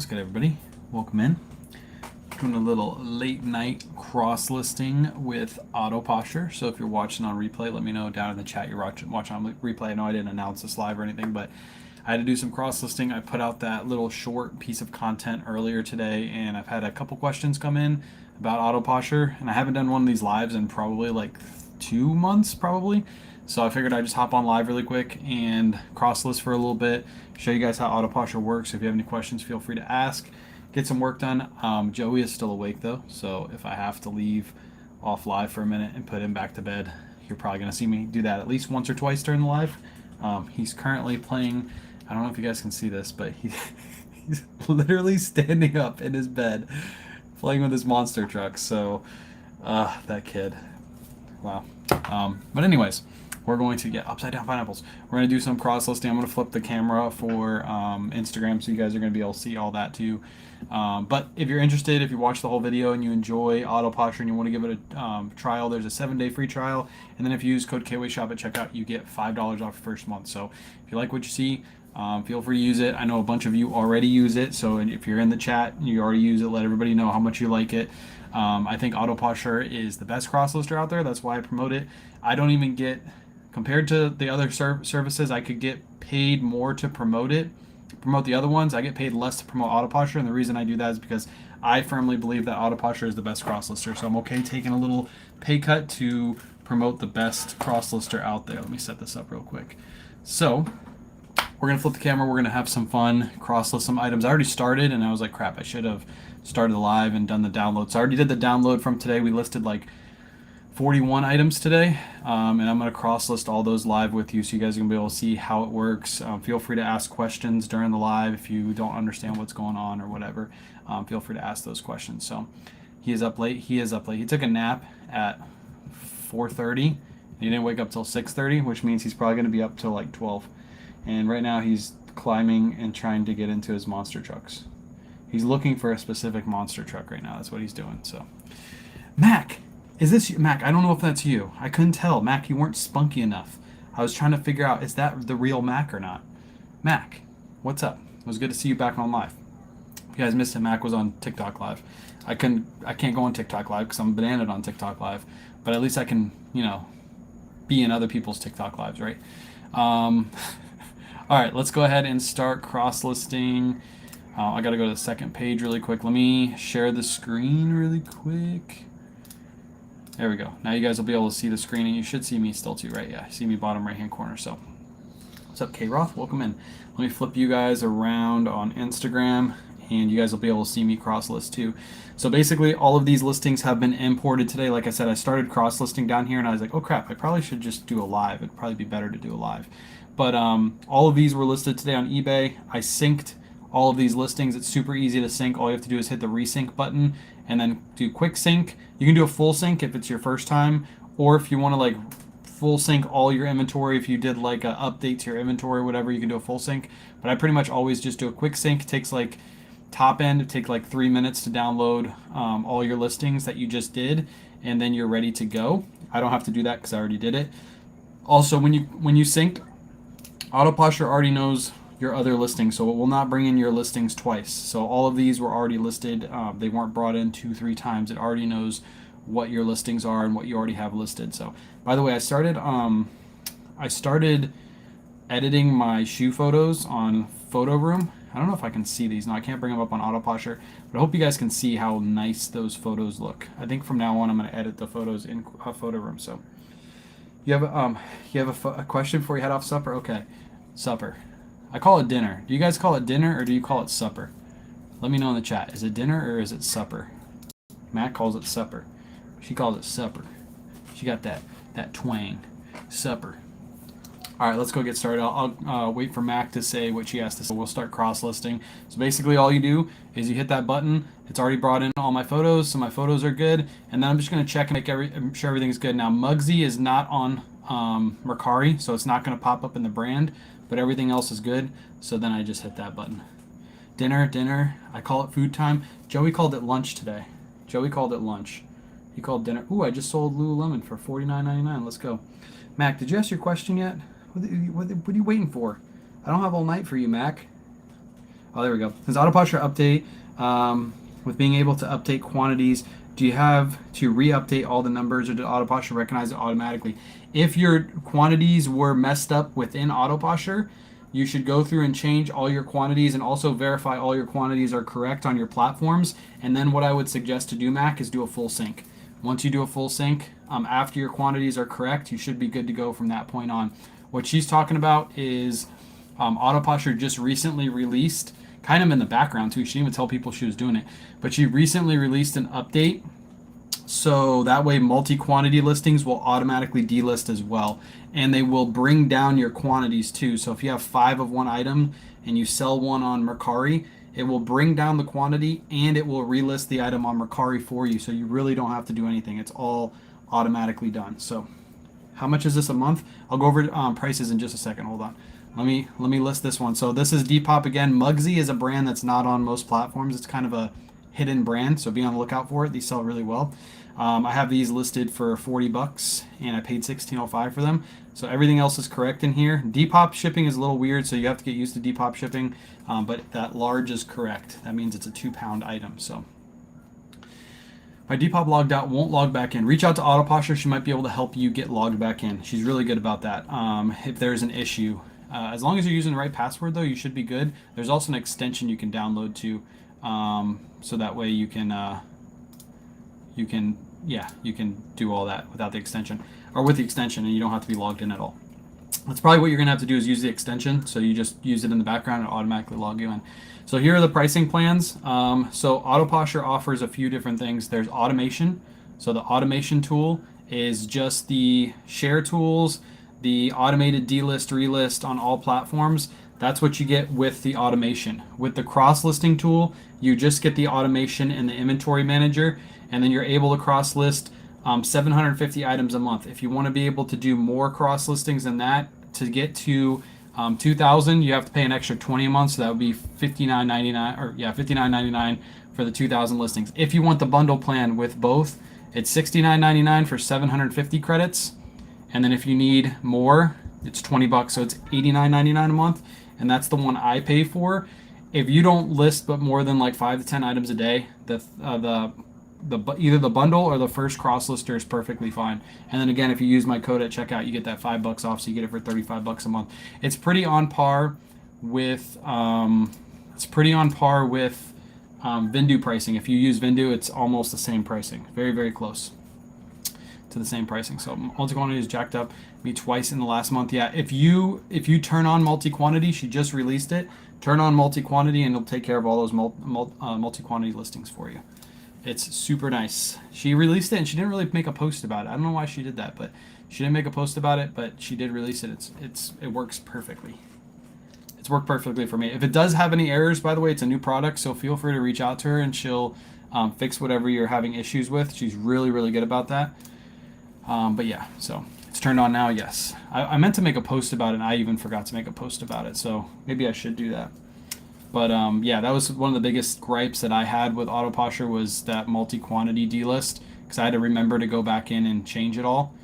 good, everybody? Welcome in. Doing a little late night cross listing with Autoposher. So if you're watching on replay, let me know down in the chat you're watching on replay. I know I didn't announce this live or anything, but I had to do some cross listing. I put out that little short piece of content earlier today, and I've had a couple questions come in about Autoposher, and I haven't done one of these lives in probably like 2 months, probably. So I figured I'd just hop on live really quick and cross list for a little bit, show you guys how Autoposher works. If you have any questions, feel free to ask. Get some work done. Joey is still awake though, so if I have to leave off live for a minute and put him back to bed, you're probably going to see me do that at least once or twice during the live. He's currently playing, I don't know if you guys can see this, but he's literally standing up in his bed playing with his monster truck. So that kid, wow. But anyways, we're going to get upside down pineapples. We're going to do some cross listing. I'm going to flip the camera for Instagram, so you guys are going to be able to see all that too. But if you're interested, if you watch the whole video and you enjoy Autoposher and you want to give it a trial, there's a 7-day free trial. And then if you use code KWayShop at checkout, you get $5 off your first month. So if you like what you see, feel free to use it. I know a bunch of you already use it. So if you're in the chat and you already use it, let everybody know how much you like it. I think Autoposher is the best cross lister out there. That's why I promote it. I don't even get, compared to the other services, I could get paid more to promote the other ones. I get paid less to promote Autoposher, and the reason I do that is because I firmly believe that Autoposher is the best cross lister. So I'm okay taking a little pay cut to promote the best cross lister out there. Let me set this up real quick. So we're gonna flip the camera. We're gonna have some fun, cross list some items. I already started, and I was like, crap, I should have started the live and done the download. So I already did the download from today. We listed like 41 items today, and I'm going to cross list all those live with you so you guys are going to be able to see how it works. Feel free to ask questions during the live if you don't understand what's going on or whatever. Feel free to ask those questions. So he is up late. He took a nap at 4:30. He didn't wake up till 6:30, which means he's probably going to be up till like 12. And right now he's climbing and trying to get into his monster trucks. He's looking for a specific monster truck right now. That's what he's doing. So Mac, is this you? Mac, I don't know if that's you. I couldn't tell. Mac, you weren't spunky enough. I was trying to figure out, is that the real Mac or not? Mac, what's up? It was good to see you back on live. If you guys missed it, Mac was on TikTok live. I can't go on TikTok live because I'm bananaed on TikTok live, but at least I can, be in other people's TikTok lives, right? All right, let's go ahead and start cross-listing. I got to go to the second page really quick. Let me share the screen really quick. There we go. Now you guys will be able to see the screen, and you should see me still too, right? Yeah, see me bottom right-hand corner. So, what's up, K-Roth? Welcome in. Let me flip you guys around on Instagram, and you guys will be able to see me cross-list too. So basically, all of these listings have been imported today. Like I said, I started cross-listing down here, and I was like, oh crap, I probably should just do a live. It'd probably be better to do a live. But all of these were listed today on eBay. I synced all of these listings. It's super easy to sync. All you have to do is hit the resync button and then do quick sync. You can do a full sync if it's your first time, or if you want to like full sync all your inventory, if you did like an update to your inventory or whatever, you can do a full sync. But I pretty much always just do a quick sync. It takes like top end, it takes like 3 minutes to download all your listings that you just did, and then you're ready to go. I don't have to do that because I already did it. Also, when you sync, Autoposher already knows your other listings, so it will not bring in your listings twice. So all of these were already listed. They weren't brought in 2-3 times. It already knows what your listings are and what you already have listed. So, by the way, I started editing my shoe photos on Photo Room. I don't know if I can see these. No, I can't bring them up on Autoposher, but I hope you guys can see how nice those photos look. I think from now on, I'm going to edit the photos in Photo Room. So, you have a question before you head off supper? Okay, supper. I call it dinner. Do you guys call it dinner or do you call it supper? Let me know in the chat. Is it dinner or is it supper? Matt calls it supper. She calls it supper. She got that twang. Supper. All right, let's go get started. I'll wait for Mac to say what she has to say. We'll start cross-listing. So basically all you do is you hit that button. It's already brought in all my photos, so my photos are good. And then I'm just going to check and make sure everything's good. Now, Muggsy is not on Mercari, so it's not going to pop up in the brand, but everything else is good. So then I just hit that button. Dinner. I call it food time. Joey called it lunch today. Joey called it lunch. He called dinner. Ooh, I just sold Lululemon for $49.99. Let's go. Mac, did you ask your question yet? What are you waiting for? I don't have all night for you, Mac. Oh, there we go. Says Autoposher update. With being able to update quantities, do you have to re-update all the numbers, or did Autoposher recognize it automatically? If your quantities were messed up within Autoposher, you should go through and change all your quantities and also verify all your quantities are correct on your platforms. And then what I would suggest to do, Mac, is do a full sync. Once you do a full sync, after your quantities are correct, you should be good to go from that point on. What she's talking about is Autoposher just recently released, kind of in the background too. She didn't even tell people she was doing it, but she recently released an update. So that way multi-quantity listings will automatically delist as well. And they will bring down your quantities too. So if you have 5 of one item and you sell one on Mercari, it will bring down the quantity and it will relist the item on Mercari for you. So you really don't have to do anything. It's all automatically done. So how much is this a month? I'll go over prices in just a second. Hold on. Let me list this one. So this is Depop again. Mugsy is a brand that's not on most platforms. It's kind of a hidden brand, so be on the lookout for it. These sell really well. I have these listed for $40 and I paid $16.05 for them. So everything else is correct in here. Depop shipping is a little weird, so you have to get used to Depop shipping, but that large is correct. That means it's a 2-pound item. So my Depop logged out, won't log back in. Reach out to Autoposher. She might be able to help you get logged back in. She's really good about that. If there's an issue, as long as you're using the right password, though, you should be good. There's also an extension you can download too, so that way you can do all that without the extension, or with the extension, and you don't have to be logged in at all. That's probably what you're gonna have to do, is use the extension. So you just use it in the background and automatically log you in. So here are the pricing plans. So Autoposher offers a few different things. There's automation. So the automation tool is just the share tools, the automated delist, relist on all platforms. That's what you get with the automation. With the cross-listing tool, you just get the automation in the inventory manager, and then you're able to cross-list 750 items a month. If you want to be able to do more cross-listings than that, to get to 2,000, you have to pay an extra 20 a month, so that would be $59.99, or yeah, $59.99 for the 2,000 listings. If you want the bundle plan with both, it's $69.99 for 750 credits, and then if you need more, it's $20, so it's $89.99 a month, and that's the one I pay for. If you don't list but more than like 5 to 10 items a day, either the bundle or the first cross lister is perfectly fine. And then again, if you use my code at checkout, you get that $5 off, so you get it for $35 a month. It's pretty on par with Vindu pricing. If you use Vindu, it's almost the same pricing. Very, very close to the same pricing. So multi-quantity is jacked up me twice in the last month. Yeah, if you turn on multi-quantity, she just released it. Turn on multi-quantity and it'll take care of all those multi-quantity listings for you. It's super nice. She released it and she didn't really make a post about it. I don't know why she did that, but she didn't make a post about it, but she did release it. It works perfectly. It's worked perfectly for me. If it does have any errors, by the way, it's a new product, so feel free to reach out to her and she'll fix whatever you're having issues with. She's really, really good about that. But yeah, so it's turned on now. Yes, I meant to make a post about it, and I even forgot to make a post about it, so maybe I should do that. But yeah, that was one of the biggest gripes that I had with Autoposher, was that multi-quantity delist, because I had to remember to go back in and change it all,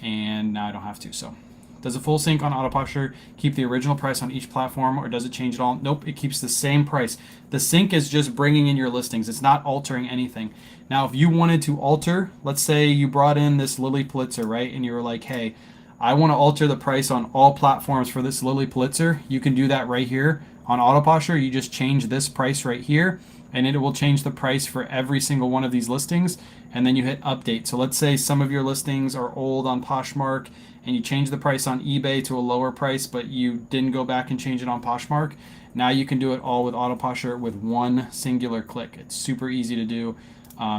and now I don't have to. So does a full sync on Autoposher keep the original price on each platform, or does it change it all? Nope, it keeps the same price. The sync is just bringing in your listings. It's not altering anything. Now, if you wanted to alter, let's say you brought in this Lily Pulitzer, right? And you were like, hey, I want to alter the price on all platforms for this Lily Pulitzer. You can do that right here on Autoposher. You just change this price right here, and it will change the price for every single one of these listings. And then you hit update. So let's say some of your listings are old on Poshmark, and you change the price on eBay to a lower price, but you didn't go back and change it on Poshmark. Now you can do it all with Autoposher with one singular click. It's super easy to do.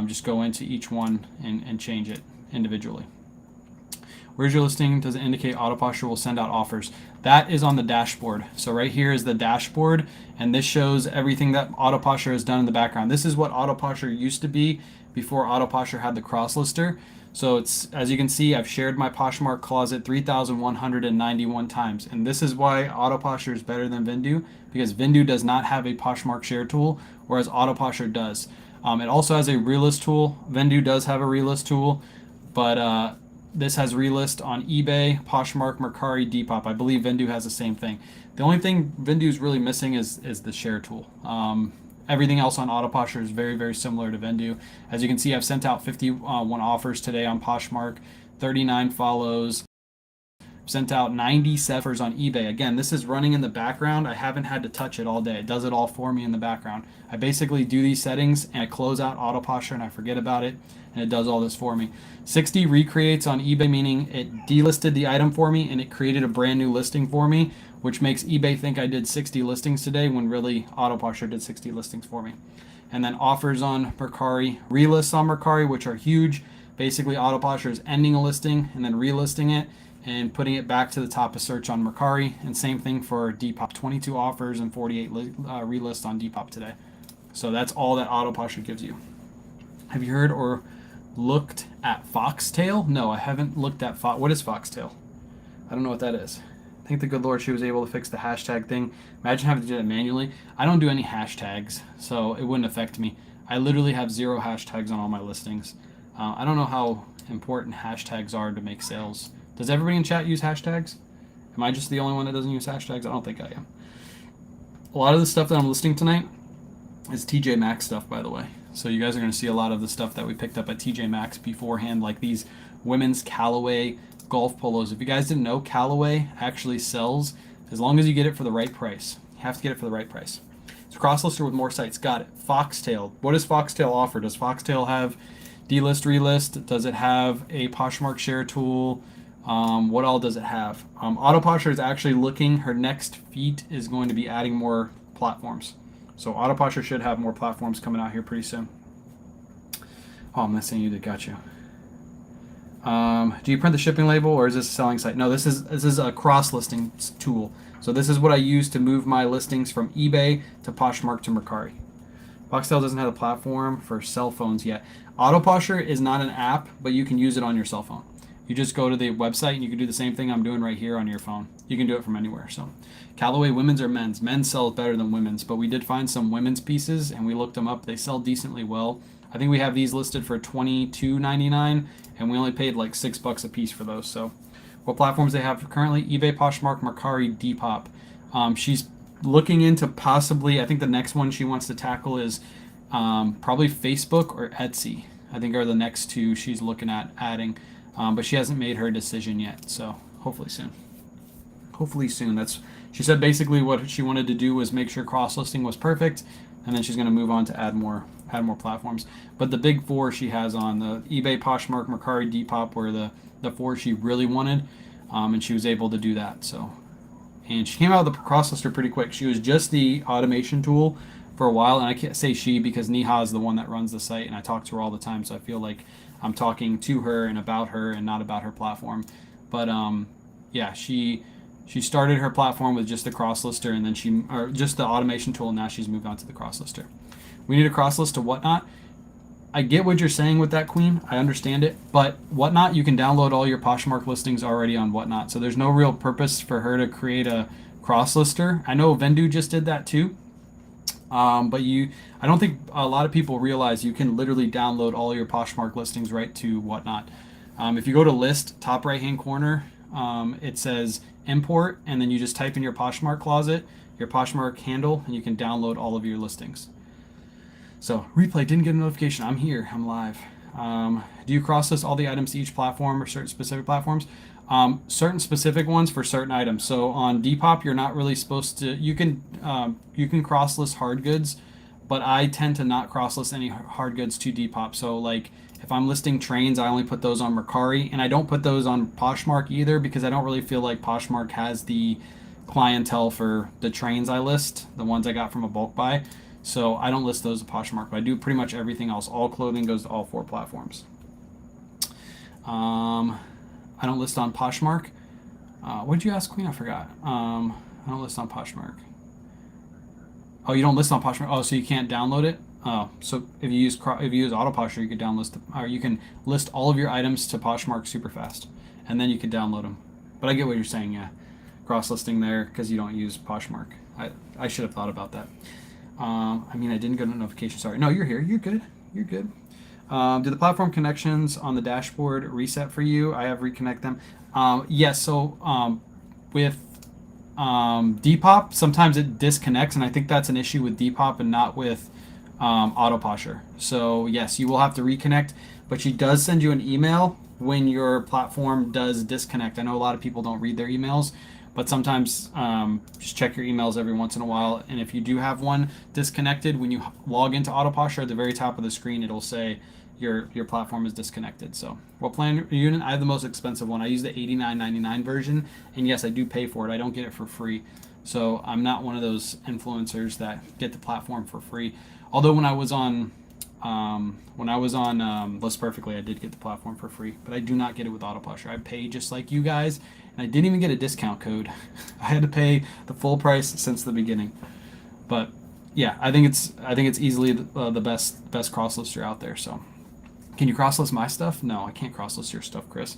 Just go into each one and change it individually. Where's your listing? Does it indicate Autoposher will send out offers? That is on the dashboard. So right here is the dashboard, and this shows everything that Autoposher has done in the background. This is what Autoposher used to be before Autoposher had the cross lister. So it's, as you can see, I've shared my Poshmark closet 3,191 times. And this is why Autoposher is better than Vindu, because Vindu does not have a Poshmark share tool, whereas Autoposher does. It also has a relist tool. Vindu does have a relist tool, but This has relist on eBay, Poshmark, Mercari, Depop. I believe Vendu has the same thing. The only thing Vendu is really missing is the share tool. Everything else on Autoposher is very, very similar to Vendu. As you can see, I've sent out 51 offers today on Poshmark, 39 follows, sent out 97 offers on eBay. Again, this is running in the background. I haven't had to touch it all day. It does it all for me in the background. I basically do these settings and I close out Autoposher and I forget about it, and it does all this for me. 60 recreates on eBay, meaning it delisted the item for me and it created a brand new listing for me, which makes eBay think I did 60 listings today when really Autoposher did 60 listings for me. And then offers on Mercari, relists on Mercari, which are huge. Basically, Autoposher is ending a listing and then relisting it and putting it back to the top of search on Mercari. And same thing for Depop, 22 offers and 48 relists on Depop today. So that's all that Autoposher gives you. Have you heard or looked at Foxtail? No, I haven't looked at what is Foxtail? I don't know what that is. Thank the good Lord she was able to fix the hashtag thing. Imagine having to do that manually. I don't do any hashtags, so it wouldn't affect me. I literally have 0 hashtags on all my listings. I don't know how important hashtags are to make sales. Does everybody in chat use hashtags? Am I just the only one that doesn't use hashtags? I don't think I am. A lot of the stuff that I'm listing tonight is TJ Maxx stuff, by the way. So you guys are going to see a lot of the stuff that we picked up at TJ Maxx beforehand, like these women's Callaway golf polos. If you guys didn't know, Callaway actually sells as long as you get it for the right price. You have to get it for the right price. It's a cross-lister with more sites. Got it. Foxtail. What does Foxtail offer? Does Foxtail have delist, relist? Does it have a Poshmark share tool? What all does it have? Autoposher is actually looking, her next feat is going to be adding more platforms. So Autoposher should have more platforms coming out here pretty soon. Oh, I'm not saying you did. Got you. Do you print the shipping label or is this a selling site? No, this is a cross-listing tool. So this is what I use to move my listings from eBay to Poshmark to Mercari. Foxtail doesn't have a platform for cell phones yet. Autoposher is not an app, but you can use it on your cell phone. You just go to the website and you can do the same thing I'm doing right here on your phone. You can do it from anywhere. So Callaway, women's or men's? Men's sells better than women's, but we did find some women's pieces and we looked them up. They sell decently well. I think we have these listed for $22.99 and we only paid like $6 a piece for those. So what platforms they have currently? eBay, Poshmark, Mercari, Depop. She's looking into possibly, I think the next one she wants to tackle is probably Facebook or Etsy. I think are the next two she's looking at adding. But she hasn't made her decision yet, so hopefully soon. Hopefully soon. She said basically what she wanted to do was make sure cross-listing was perfect, and then she's going to move on to add more platforms. But the big 4 she has on, the eBay, Poshmark, Mercari, Depop, were the 4 she really wanted, and she was able to do that. So, and she came out of the cross-lister pretty quick. She was just the automation tool for a while, and I can't say she because Neha is the one that runs the site, and I talk to her all the time, so I feel like I'm talking to her and about her and not about her platform. But yeah, she started her platform with just the cross-lister and then or just the automation tool, and now she's moved on to the cross-lister. We need a cross-list to Whatnot. I get what you're saying with that, Queen. I understand it. But Whatnot, you can download all your Poshmark listings already on Whatnot, so there's no real purpose for her to create a cross-lister. I know Vendu just did that too. But I don't think a lot of people realize you can literally download all your Poshmark listings right to Whatnot. If you go to list, top right hand corner, it says import, and then you just type in your Poshmark closet, your Poshmark handle, and you can download all of your listings. So replay, didn't get a notification. I'm here, I'm live. Do you cross list all the items to each platform or certain specific platforms? Certain specific ones for certain items. So on Depop, you're not really supposed to. You can cross list hard goods, but I tend to not cross list any hard goods to Depop. So like if I'm listing trains, I only put those on Mercari, and I don't put those on Poshmark either because I don't really feel like Poshmark has the clientele for the trains I list, the ones I got from a bulk buy. So I don't list those at Poshmark, but I do pretty much everything else. All clothing goes to all 4 platforms. I don't list on Poshmark. What did you ask, Queen? I forgot. I don't list on Poshmark. Oh, you don't list on Poshmark. Oh, so you can't download it. Oh, so if you use Autoposher, you could or you can list all of your items to Poshmark super fast, and then you could download them. But I get what you're saying. Yeah, cross listing there because you don't use Poshmark. I should have thought about that. I mean, I didn't get a notification. Sorry. No, you're here. You're good. You're good. Do the platform connections on the dashboard reset for you? I have reconnect them. Yes. So with Depop, sometimes it disconnects, and I think that's an issue with Depop and not with Autoposher. So yes, you will have to reconnect, but she does send you an email when your platform does disconnect. I know a lot of people don't read their emails, but sometimes just check your emails every once in a while. And if you do have one disconnected, when you log into Autoposher, at the very top of the screen, it'll say your platform is disconnected. So what plan are you in? I have the most expensive one. I use the $89.99 version, and yes, I do pay for it. I don't get it for free. So I'm not one of those influencers that get the platform for free. Although when I was on List Perfectly, I did get the platform for free, but I do not get it with Autoposher. I pay just like you guys, and I didn't even get a discount code. I had to pay the full price since the beginning. But yeah, I think it's easily the best cross lister out there. So, can you cross list my stuff? No, I can't cross list your stuff, Chris.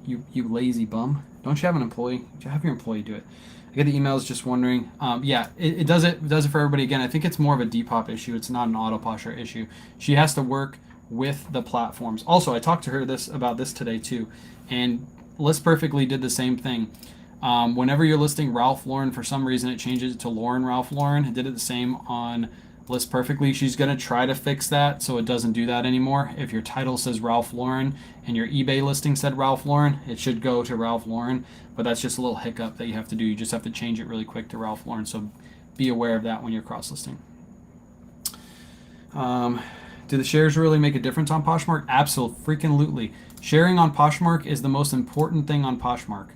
You lazy bum. Don't you have an employee? Have your employee do it. I get the emails just wondering. Yeah, it does it for everybody. Again, I think it's more of a Depop issue. It's not an Autoposher issue. She has to work with the platforms. Also, I talked to her about this today too, and List Perfectly did the same thing. Whenever you're listing Ralph Lauren, for some reason it changes it to Lauren Ralph Lauren. It did it the same on List Perfectly. She's going to try to fix that so it doesn't do that anymore. If your title says Ralph Lauren and your eBay listing said Ralph Lauren, it should go to Ralph Lauren, but that's just a little hiccup that you have to do. You just have to change it really quick to Ralph Lauren, so be aware of that when you're cross-listing. Do the shares really make a difference on Poshmark? Absolutely. Sharing on Poshmark is the most important thing on Poshmark.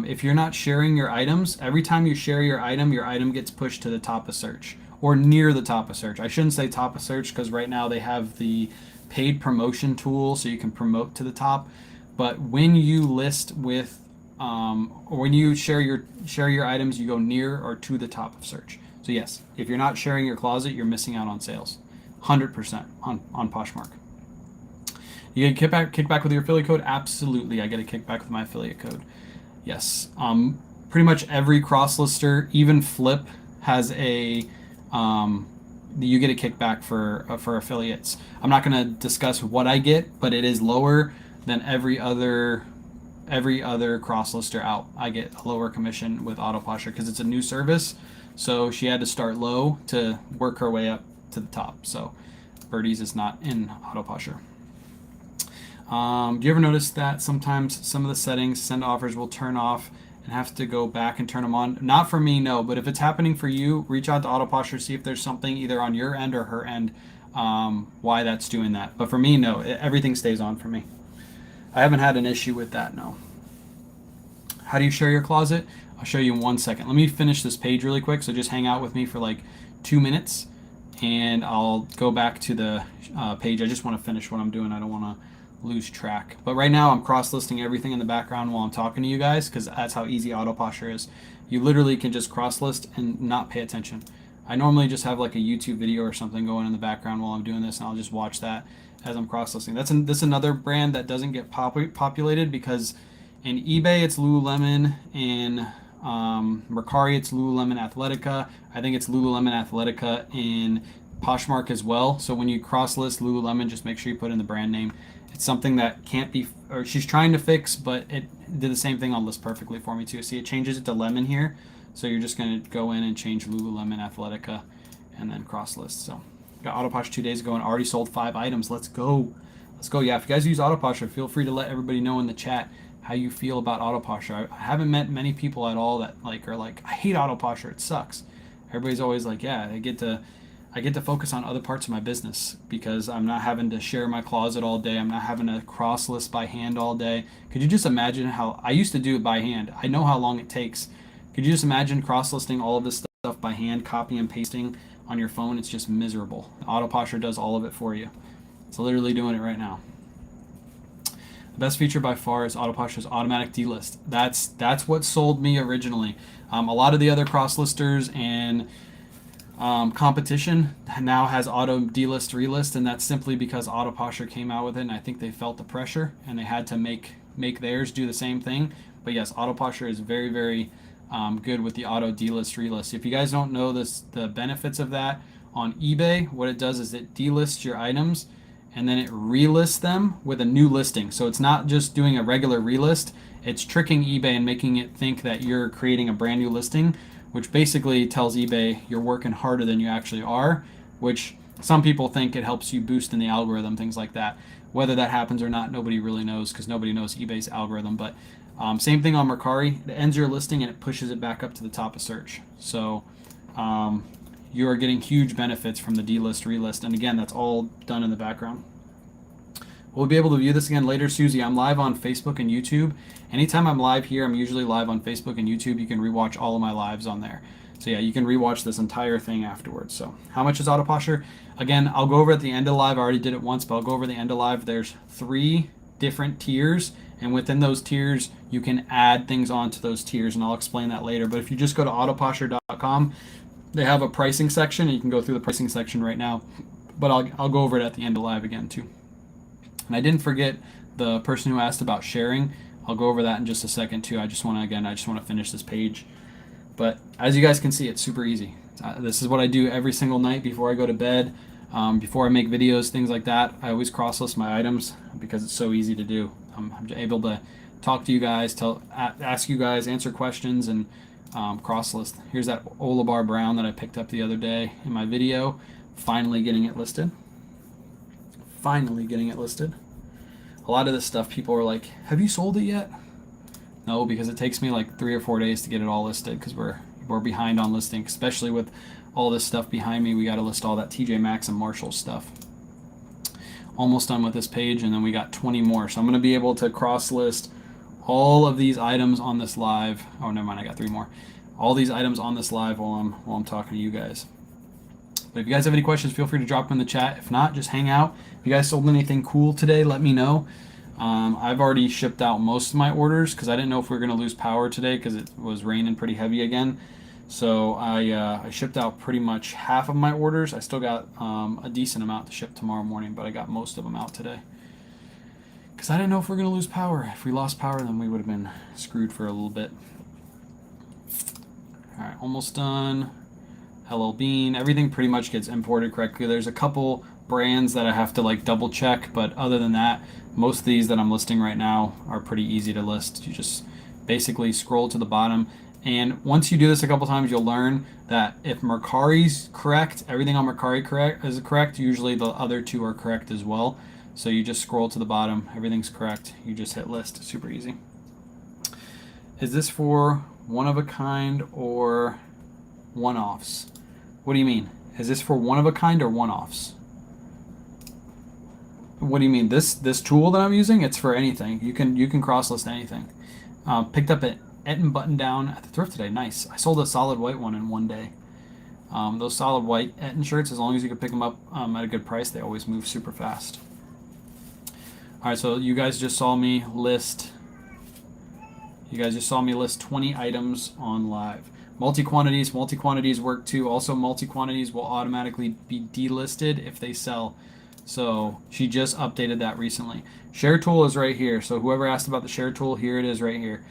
If you're not sharing your items, every time you share your item gets pushed to the top of search or near the top of search. I shouldn't say top of search because right now they have the paid promotion tool so you can promote to the top. But when you list with or when you share your items, you go near or to the top of search. So yes, if you're not sharing your closet, you're missing out on sales. 100% on Poshmark. You get a kickback with your affiliate code? Absolutely, I get a kickback with my affiliate code. Yes. Pretty much every cross lister, even Flip, has a you get a kickback for affiliates. I'm not going to discuss what I get, but it is lower than every other cross lister out. I get a lower commission with Autoposher because it's a new service. So she had to start low to work her way up to the top. So Birdies is not in Autoposher. Do you ever notice that sometimes some of the settings, send offers, will turn off and have to go back and turn them on? Not for me, no. But if it's happening for you, reach out to Autoposher, see if there's something either on your end or her end why that's doing that. But for me, no. Everything stays on for me. I haven't had an issue with that, no. How do you share your closet? I'll show you in 1 second. Let me finish this page really quick, so just hang out with me for like 2 minutes, and I'll go back to the page. I just want to finish what I'm doing. I don't want to lose track. But right now I'm cross-listing everything in the background while I'm talking to you guys because that's how easy Autoposher is. You literally can just cross-list and not pay attention. I normally just have like a YouTube video or something going in the background while I'm doing this, and I'll just watch that as I'm cross-listing. This is another brand that doesn't get populated because in eBay it's Lululemon, in Mercari it's Lululemon Athletica. I think it's Lululemon Athletica in Poshmark as well. So when you cross-list Lululemon, just make sure you put in the brand name. It's something that can't be, or she's trying to fix, but it did the same thing on List Perfectly for me too. See, it changes it to lemon here. So you're just going to go in and change Lululemon Athletica and then cross list. So got Autoposh 2 days ago and already sold 5 items. Let's go. Let's go. Yeah, if you guys use Autoposher, feel free to let everybody know in the chat how you feel about Autoposher. I haven't met many people at all that are like, I hate Autoposher. It sucks. Everybody's always like, yeah, I get to focus on other parts of my business because I'm not having to share my closet all day. I'm not having to cross list by hand all day. Could you just imagine how I used to do it by hand? I know how long it takes. Could you just imagine cross listing all of this stuff by hand, copy and pasting on your phone? It's just miserable. Autoposher does all of it for you. It's literally doing it right now. The best feature by far is Autoposher's automatic delist. That's what sold me originally. A lot of the other cross listers and competition now has auto delist relist, and that's simply because Autoposher came out with it, and I think they felt the pressure and they had to make theirs do the same thing. But yes, Autoposher is very, very good with the auto delist relist. If you guys don't know the benefits of that, on eBay what it does is it delists your items, and then it relists them with a new listing. So it's not just doing a regular relist, it's tricking eBay and making it think that you're creating a brand new listing, which basically tells eBay you're working harder than you actually are, which some people think it helps you boost in the algorithm, things like that. Whether that happens or not, nobody really knows, because nobody knows eBay's algorithm. But same thing on Mercari. It ends your listing and it pushes it back up to the top of search. So you are getting huge benefits from the delist, relist. And again, that's all done in the background. We'll be able to view this again later, Susie. I'm live on Facebook and YouTube. Anytime I'm live here, I'm usually live on Facebook and YouTube. You can rewatch all of my lives on there. So yeah, you can rewatch this entire thing afterwards. So how much is Autoposher? Again, I'll go over at the end of live. I already did it once, but I'll go over the end of live. There's 3 different tiers, and within those tiers, you can add things onto those tiers, and I'll explain that later. But if you just go to autoposher.com, they have a pricing section, and you can go through the pricing section right now. But I'll go over it at the end of live again too. And I didn't forget the person who asked about sharing. I'll go over that in just a second too. I just want to finish this page. But as you guys can see, it's super easy. This is what I do every single night before I go to bed, before I make videos, things like that. I always cross-list my items because it's so easy to do. I'm able to talk to you guys, ask you guys, answer questions, and cross-list. Here's that Olabar Brown that I picked up the other day in my video. Finally getting it listed. Finally getting it listed. A lot of this stuff, people are like, have you sold it yet? No, because it takes me like 3 or 4 days to get it all listed, because we're behind on listing, especially with all this stuff behind me. We got to list all that TJ Maxx and Marshalls stuff. Almost done with this page, and then we got 20 more. So I'm going to be able to cross list all of these items on this live. Oh, never mind, I got 3 more. All these items on this live while I'm talking to you guys. But if you guys have any questions, feel free to drop them in the chat. If not, just hang out. If you guys sold anything cool today, let me know. I've already shipped out most of my orders because I didn't know if we were going to lose power today because it was raining pretty heavy again. So I shipped out pretty much half of my orders. I still got a decent amount to ship tomorrow morning, but I got most of them out today because I didn't know if we were going to lose power. If we lost power, then we would have been screwed for a little bit. All right, almost done. Hello Bean. Everything pretty much gets imported correctly. There's a couple brands that I have to like double check, but other than that, most of these that I'm listing right now are pretty easy to list. You just basically scroll to the bottom, and once you do this a couple times, you'll learn that if Mercari's correct, everything on Mercari is correct. Usually the other 2 are correct as well. So you just scroll to the bottom, everything's correct. You just hit list. Super easy. Is this for one of a kind or one-offs? What do you mean? Is this for one of a kind or one-offs? What do you mean? This tool that I'm using, it's for anything. You can cross list anything. Picked up an Etten button down at the thrift today. Nice. I sold a solid white one in one day. Those solid white Etten shirts, as long as you can pick them up at a good price, they always move super fast. All right, so you guys just saw me list. You guys just saw me list 20 items on live. Multi-quantities work too. Also, multi-quantities will automatically be delisted if they sell. So she just updated that recently. Share tool is right here. So whoever asked about the share tool, here it is right here.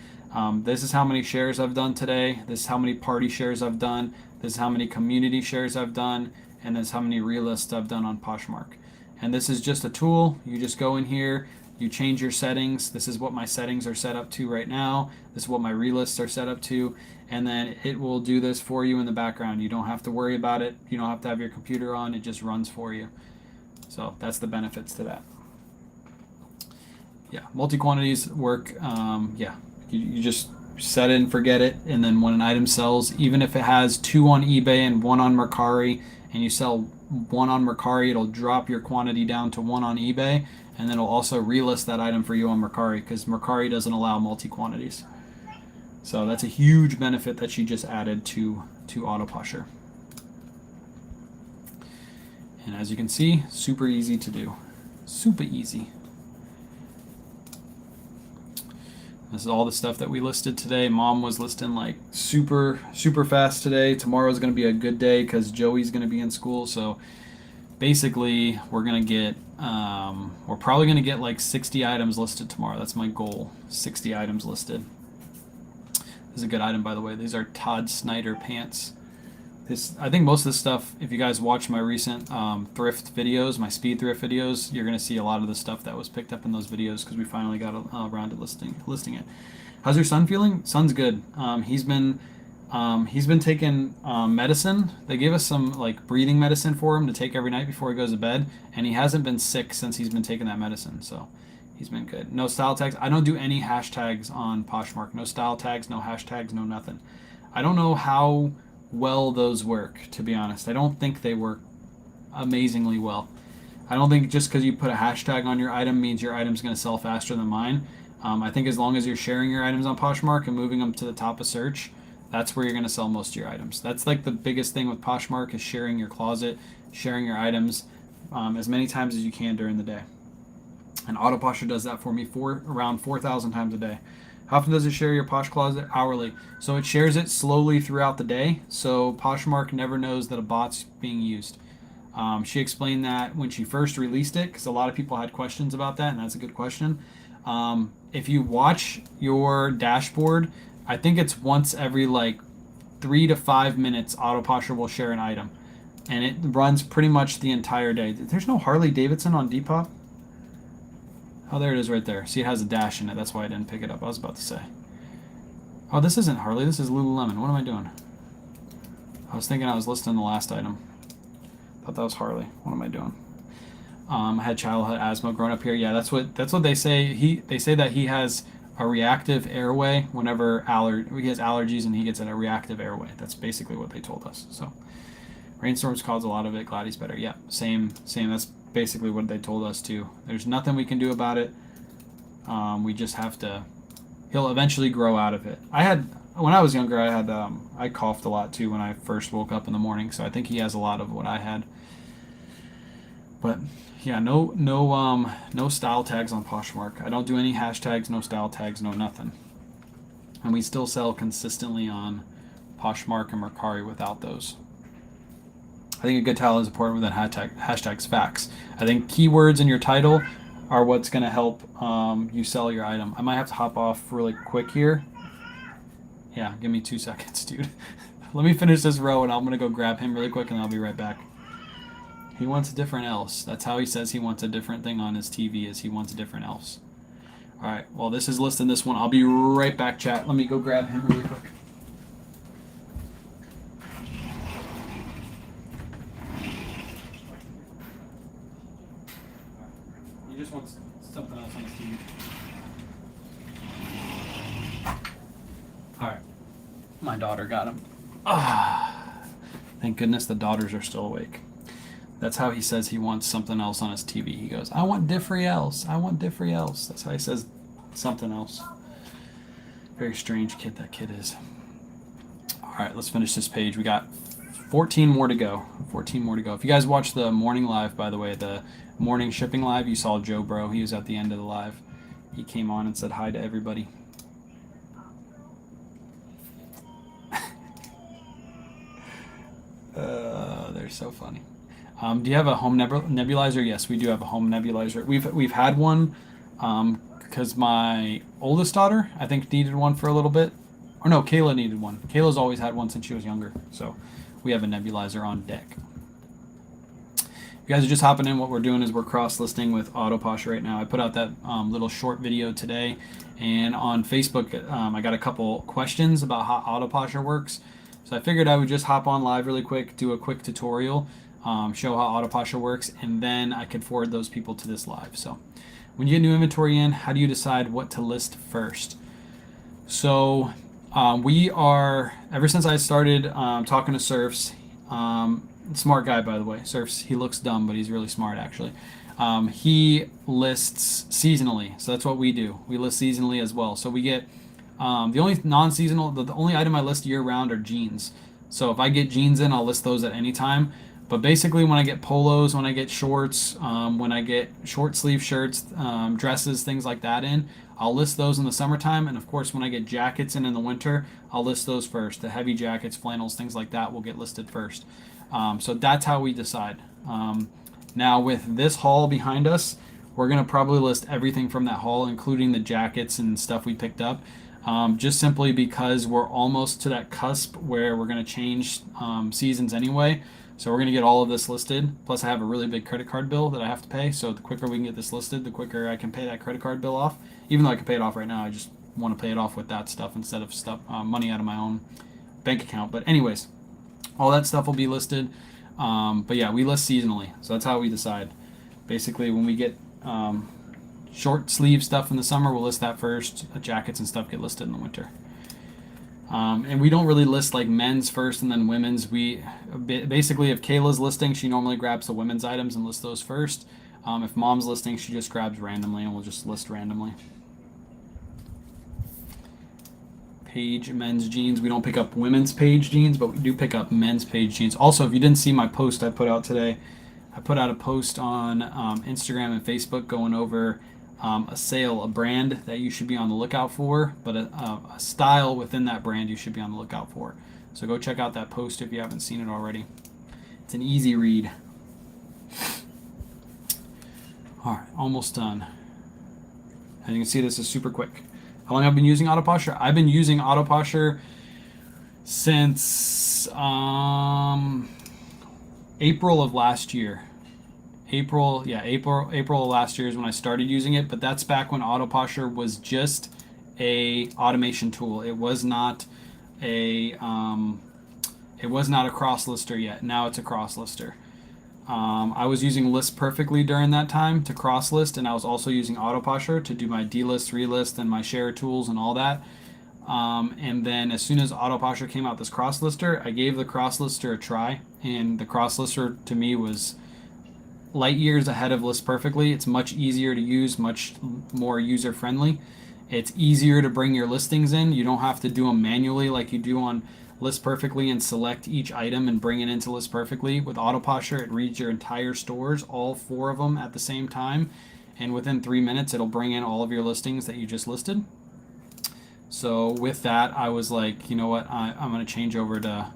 This is how many shares I've done today. This is how many party shares I've done. This is how many community shares I've done. And this is how many relists I've done on Poshmark. And this is just a tool. You just go in here. You change your settings. This is what my settings are set up to right now. This is what my relists are set up to. And then it will do this for you in the background. You don't have to worry about it. You don't have to have your computer on. It just runs for you. So that's the benefits to that. Yeah, multi-quantities work. Yeah, you just set it and forget it. And then when an item sells, even if it has 2 on eBay and 1 on Mercari, and you sell 1 on Mercari, it'll drop your quantity down to 1 on eBay. And then it'll also relist that item for you on Mercari, because Mercari doesn't allow multi-quantities. So that's a huge benefit that she just added to Autoposher. And as you can see, super easy to do. Super easy. This is all the stuff that we listed today. Mom was listing like super fast today. Tomorrow's going to be a good day because Joey's going to be in school. So basically, we're going to get, we're probably going to get like 60 items listed tomorrow. That's my goal, 60 items listed. This is a good item, by the way. These are Todd Snyder pants. I think most of this stuff, if you guys watch my recent thrift videos, my speed thrift videos, you're gonna see a lot of the stuff that was picked up in those videos because we finally got around to listing it. How's your son feeling? Son's good. He's been taking medicine. They gave us some like breathing medicine for him to take every night before he goes to bed, and he hasn't been sick since he's been taking that medicine. So he's been good. No style tags. I don't do any hashtags on Poshmark. No style tags, no hashtags, no nothing. I don't know how well those work, to be honest. I don't think they work amazingly well. I don't think just because you put a hashtag on your item means your item's going to sell faster than mine. I think as long as you're sharing your items on Poshmark and moving them to the top of search, that's where you're going to sell most of your items. That's like the biggest thing with Poshmark is sharing your closet, sharing your items as many times as you can during the day. And Autoposher does that for me around 4,000 times a day. How often does it share your Posh Closet? Hourly. So it shares it slowly throughout the day. So Poshmark never knows that a bot's being used. She explained that when she first released it, because a lot of people had questions about that, and that's a good question. If you watch your dashboard, I think it's once every like 3 to 5 minutes, Autoposher will share an item. And it runs pretty much the entire day. There's no Harley Davidson on Depop? Oh, there it is right there. See, it has a dash in it. That's why I didn't pick it up. I was about to say. Oh, this isn't Harley. This is Lululemon. What am I doing? I was thinking I was listing the last item. Thought that was Harley. What am I doing? I had childhood asthma growing up here. Yeah, that's what they say. They say that he has a reactive airway whenever he has allergies and he gets a reactive airway. That's basically what they told us. So rainstorms cause a lot of it. Glad he's better. Yeah, same. That's basically what they told us too. There's nothing we can do about it. We just have to. He'll eventually grow out of it. When I was younger, I coughed a lot too when I first woke up in the morning. So I think he has a lot of what I had. But yeah, no style tags on Poshmark. I don't do any hashtags, no style tags, no nothing. And we still sell consistently on Poshmark and Mercari without those. I think a good title is important with that hashtags facts. I think keywords in your title are what's going to help you sell your item. I might have to hop off really quick here. Yeah, give me 2 seconds, dude. Let me finish this row and I'm going to go grab him really quick and I'll be right back. He wants a different else. That's how he says he wants a different thing on his TV is he wants a different else. All right, well, this is listing this one. I'll be right back, chat. Let me go grab him really quick. He just wants something else on his TV. All right, my daughter got him. Thank goodness the daughters are still awake. That's how he says he wants something else on his TV. He goes, I want different else. I want different else. That's how he says something else. Very strange kid that kid is. All right, let's finish this page. We got 14 more to go. 14 more to go. If you guys watched the morning live, by the way, the morning shipping live, you saw Joe Bro. He was at the end of the live. He came on and said hi to everybody. They're so funny. Do you have a home nebulizer? Yes, we do have a home nebulizer. We've had one because my oldest daughter, I think, needed one for a little bit. Or no, Kayla needed one. Kayla's always had one since she was younger. So we have a nebulizer on deck. If you guys are just hopping in, what we're doing is we're cross-listing with Autoposher right now. I put out that little short video today. And on Facebook, I got a couple questions about how Autoposher works. So I figured I would just hop on live really quick, do a quick tutorial. Show how Autoposher works, and then I could forward those people to this live. So when you get new inventory in, how do you decide what to list first? So we are, ever since I started talking to Surfs, smart guy, by the way. Surfs, he looks dumb, but he's really smart, actually. He lists seasonally, so that's what we do. We list seasonally as well. So we get the only non-seasonal, the only item I list year-round are jeans. So if I get jeans in, I'll list those at any time. But basically, when I get polos, when I get shorts, when I get short sleeve shirts, dresses, things like that in, I'll list those in the summertime. And of course, when I get jackets in the winter, I'll list those first. The heavy jackets, flannels, things like that will get listed first. So that's how we decide. Now with this haul behind us, we're going to probably list everything from that haul, including the jackets and stuff we picked up. just simply because we're almost to that cusp where we're going to change seasons anyway. So we're going to get all of this listed. Plus I have a really big credit card bill that I have to pay. So the quicker we can get this listed, the quicker I can pay that credit card bill off. Even though I can pay it off right now, I just want to pay it off with that stuff instead of money out of my own bank account. But anyways, all that stuff will be listed. But yeah, we list seasonally. So that's how we decide. Basically, when we get short sleeve stuff in the summer, we'll list that first. Jackets and stuff get listed in the winter. And we don't really list like men's first and then women's. We basically, if Kayla's listing, she normally grabs the women's items and lists those first. If mom's listing, she just grabs randomly and we'll just list randomly. Page men's jeans. We don't pick up women's page jeans, but we do pick up men's page jeans. Also, if you didn't see my post I put out today, I put out a post on Instagram and Facebook going over a sale, a brand that you should be on the lookout for, but a style within that brand you should be on the lookout for. So go check out that post if you haven't seen it already. It's an easy read. All right, almost done. As you can see, this is super quick. How long have I been using Autoposher? I've been using Autoposher since April of last year. April of last year is when I started using it, but that's back when Autoposher was just a automation tool. It was not a cross lister yet. Now it's a cross lister. I was using List Perfectly during that time to cross list, and I was also using Autoposher to do my delist, relist, and my share tools and all that. And then as soon as Autoposher came out this cross lister, I gave the cross lister a try, and the cross lister to me was light years ahead of List Perfectly. It's much easier to use, much more user friendly. It's easier to bring your listings in. You don't have to do them manually like you do on List Perfectly and select each item and bring it into List Perfectly. With Autoposher, it reads your entire stores, all 4 of them at the same time, and within 3 minutes it'll bring in all of your listings that you just listed. So with that, I was like, you know what, I'm going to change over to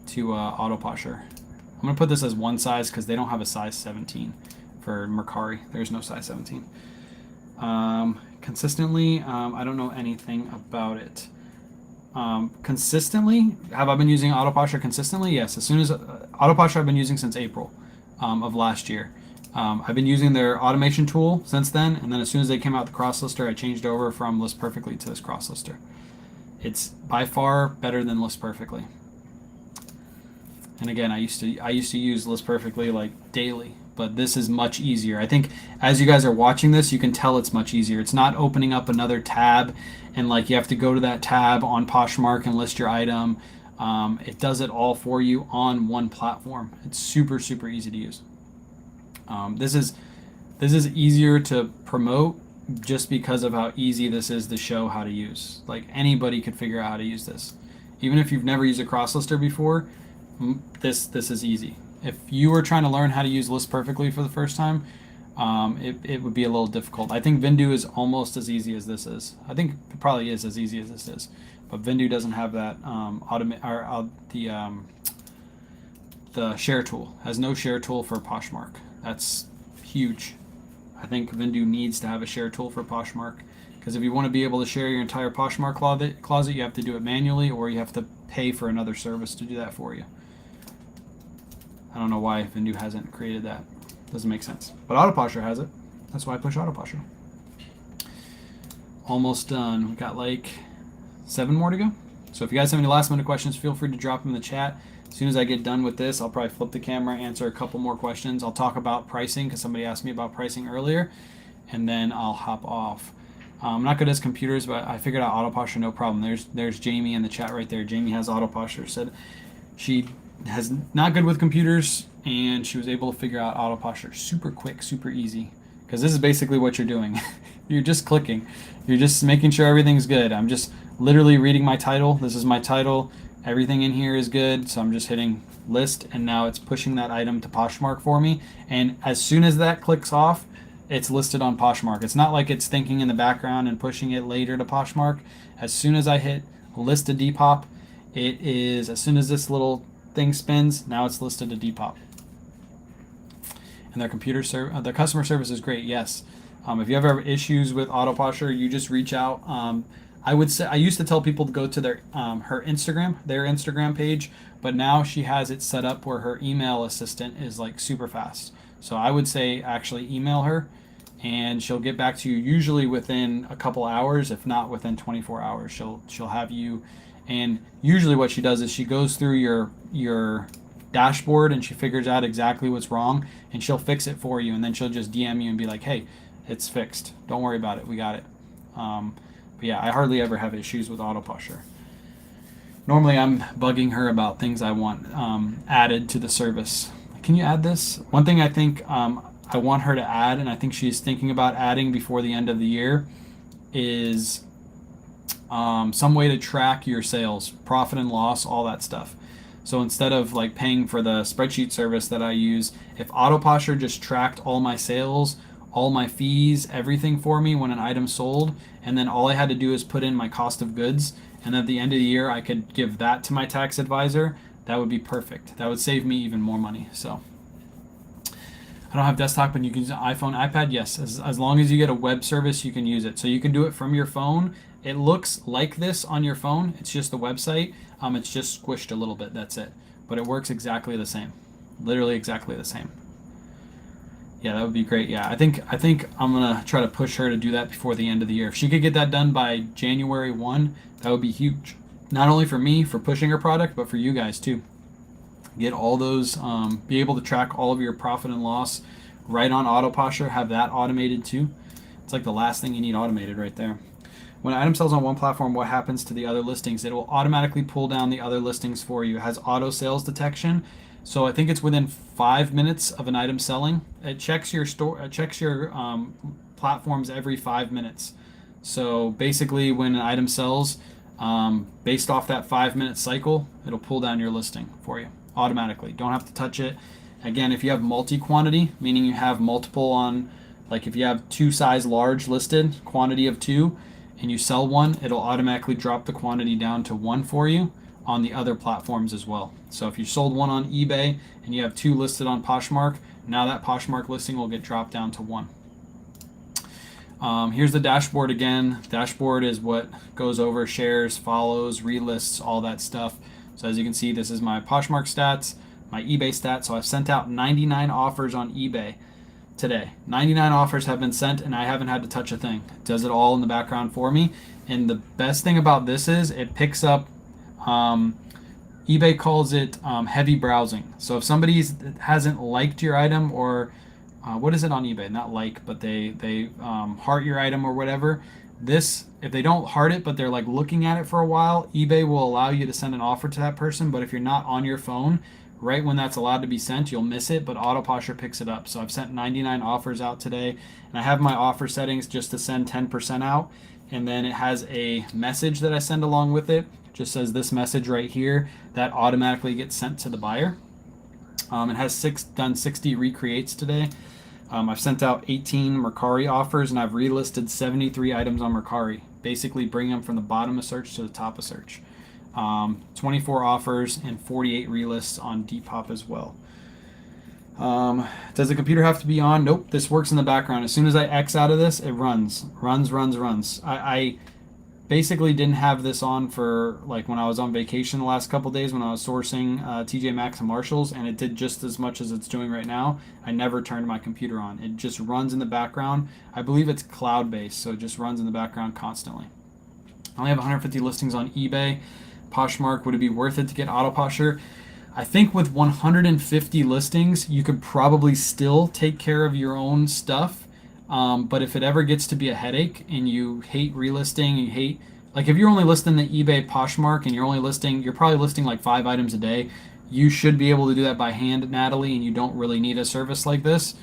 Autoposher. I'm going to put this as one size because they don't have a size 17 for Mercari. There's no size 17. Consistently, I don't know anything about it. Consistently, have I been using Autoposher consistently? Yes. As soon as Autoposher I've been using since April of last year. I've been using their automation tool since then, and then as soon as they came out the cross lister, I changed over from List Perfectly to this cross lister. It's by far better than List Perfectly. And again, I used to use List Perfectly like daily, but this is much easier. I think as you guys are watching this, you can tell it's much easier. It's not opening up another tab and like you have to go to that tab on Poshmark and list your item. It does it all for you on one platform. It's super, super easy to use. This is easier to promote just because of how easy this is to show how to use. Like anybody could figure out how to use this. Even if you've never used a cross lister before, this is easy. If you were trying to learn how to use List Perfectly for the first time, it would be a little difficult. I think Vindu is almost as easy as this is. I think it probably is as easy as this is, but Vindu doesn't have that the share tool. Has no share tool for Poshmark. That's huge. I think Vindu needs to have a share tool for Poshmark, because if you want to be able to share your entire Poshmark closet, you have to do it manually, or you have to pay for another service to do that for you. I don't know why Vindu hasn't created that. Doesn't make sense. But Autoposher has it. That's why I push Autoposher. Almost done. We got like 7 more to go. So if you guys have any last minute questions, feel free to drop them in the chat. As soon as I get done with this, I'll probably flip the camera, answer a couple more questions. I'll talk about pricing because somebody asked me about pricing earlier, and then I'll hop off. I'm not good at computers, but I figured out Autoposher no problem. There's Jamie in the chat right there. Jamie has Autoposher. Said she has not good with computers, and she was able to figure out Autoposher super quick, super easy. Because this is basically what you're doing. You're just clicking. You're just making sure everything's good. I'm just literally reading my title. This is my title. Everything in here is good. So I'm just hitting list, and now it's pushing that item to Poshmark for me. And as soon as that clicks off, it's listed on Poshmark. It's not like it's thinking in the background and pushing it later to Poshmark. As soon as I hit list to Depop, it is, as soon as this little thing spins, now it's listed to Depop. And their customer service is great. Yes. If you ever have issues with Autoposher, you just reach out. I would say I used to tell people to go to their their Instagram page, but now she has it set up where her email assistant is like super fast. So I would say actually email her, and she'll get back to you usually within a couple hours, if not within 24 hours. She'll have you, and usually what she does is she goes through your dashboard and she figures out exactly what's wrong, and she'll fix it for you, and then she'll just DM you and be like, hey, it's fixed, don't worry about it, we got it. But yeah, I hardly ever have issues with Autoposher. Normally I'm bugging her about things I want added to the service. Can you add this? One thing I think I want her to add, and I think she's thinking about adding before the end of the year, is some way to track your sales, profit and loss, all that stuff. So instead of like paying for the spreadsheet service that I use, if Autoposher just tracked all my sales, all my fees, everything for me when an item sold, and then all I had to do is put in my cost of goods, and at the end of the year I could give that to my tax advisor, that would be perfect. That would save me even more money. So I don't have desktop, but you can use an iPhone, iPad. Yes, as long as you get a web service, you can use it. So you can do it from your phone. It looks like this on your phone. It's just the website. It's just squished a little bit. That's it. But it works exactly the same. Literally exactly the same. Yeah, that would be great. Yeah, I think I'm gonna try to push her to do that before the end of the year. If she could get that done by January 1, that would be huge. Not only for me for pushing her product, but for you guys too. Get all those, be able to track all of your profit and loss right on Autoposher. Have that automated too. It's like the last thing you need automated right there. When an item sells on one platform, what happens to the other listings? It will automatically pull down the other listings for you. It has auto sales detection. So I think it's within 5 minutes of an item selling. It checks your platforms every 5 minutes. So basically, when an item sells, based off that 5 minute cycle, it'll pull down your listing for you automatically. Don't have to touch it. Again, if you have multi-quantity, meaning you have multiple on, like if you have 2 size large listed, quantity of 2, and you sell one, it'll automatically drop the quantity down to 1 for you on the other platforms as well. So if you sold one on eBay and you have 2 listed on Poshmark, now that Poshmark listing will get dropped down to 1. Here's the dashboard again. Dashboard is what goes over shares, follows, relists, all that stuff. So as you can see, this is my Poshmark stats, my eBay stats. So I've sent out 99 offers on eBay today. 99 offers have been sent, and I haven't had to touch a thing. It does it all in the background for me. And the best thing about this is it picks up, eBay calls it heavy browsing. So if somebody hasn't liked your item, or what is it on eBay? Not like, but they heart your item or whatever. This, if they don't heart it, but they're like looking at it for a while, eBay will allow you to send an offer to that person. But if you're not on your phone, right when that's allowed to be sent, you'll miss it, but Autoposher picks it up. So I've sent 99 offers out today, and I have my offer settings just to send 10% out, and then it has a message that I send along with it. It just says this message right here that automatically gets sent to the buyer. It has done 60 recreates today. I've sent out 18 Mercari offers, and I've relisted 73 items on Mercari, basically bringing them from the bottom of search to the top of search. 24 offers and 48 relists on Depop as well. Does the computer have to be on? Nope, this works in the background. As soon as I X out of this, it runs. I basically didn't have this on for like when I was on vacation the last couple days when I was sourcing TJ Maxx and Marshalls, and it did just as much as it's doing right now. I never turned my computer on. It just runs in the background. I believe it's cloud-based, so it just runs in the background constantly. I only have 150 listings on eBay. Poshmark, would it be worth it to get Autoposher? I think with 150 listings, you could probably still take care of your own stuff. But if it ever gets to be a headache and you hate relisting, you hate, like if you're only listing the eBay Poshmark and you're probably listing like 5 items a day, you should be able to do that by hand, Natalie, and you don't really need a service like this.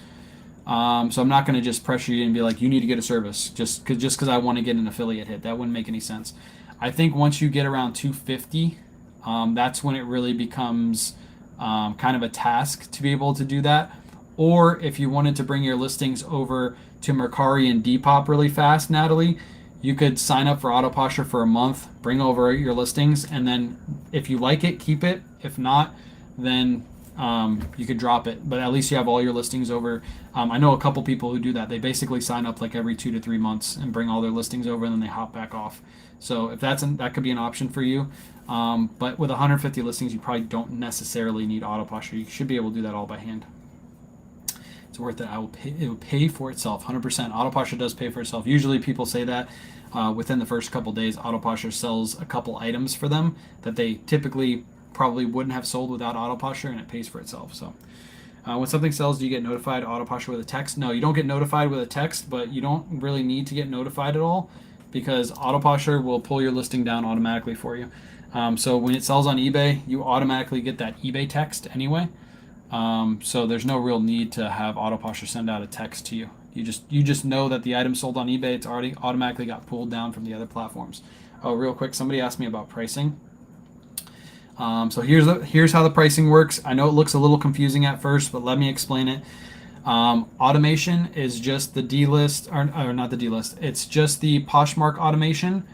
So I'm not going to just pressure you and be like, you need to get a service just because I want to get an affiliate hit. That wouldn't make any sense. I think once you get around 250, that's when it really becomes kind of a task to be able to do that. Or if you wanted to bring your listings over to Mercari and Depop really fast, Natalie, you could sign up for Autoposher for a month, bring over your listings, and then if you like it, keep it. If not, then you could drop it, but at least you have all your listings over. I know a couple people who do that. They basically sign up like every 2 to 3 months and bring all their listings over, and then they hop back off. So if that could be an option for you. But with 150 listings, you probably don't necessarily need Autoposher. You should be able to do that all by hand. It's worth it. It will pay for itself. 100%. Autoposher does pay for itself. Usually people say that within the first couple days, Autoposher sells a couple items for them that they typically probably wouldn't have sold without Autoposher, and it pays for itself. So when something sells, do you get notified Autoposher with a text? No, you don't get notified with a text, but you don't really need to get notified at all because Autoposher will pull your listing down automatically for you. So when it sells on eBay, you automatically get that eBay text anyway. So there's no real need to have Autoposher send out a text to you. You just know that the item sold on eBay. It's already automatically got pulled down from the other platforms. Oh, real quick, somebody asked me about pricing. So here's how the pricing works. I know it looks a little confusing at first, but let me explain it. Automation is just the D-list, or not the D-list. It's just the Poshmark automation,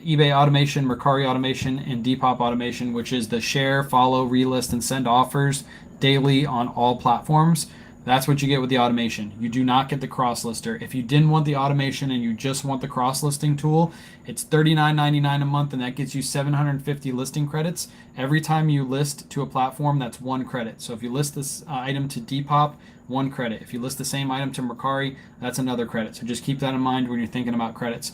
eBay automation, Mercari automation, and Depop automation, which is the share, follow, relist, and send offers daily on all platforms. That's what you get with the automation. You do not get the cross-lister. If you didn't want the automation and you just want the cross-listing tool, it's $39.99 a month, and that gets you 750 listing credits. Every time you list to a platform, that's 1 credit. So if you list this item to Depop, 1 credit. If you list the same item to Mercari, that's another credit. So just keep that in mind when you're thinking about credits.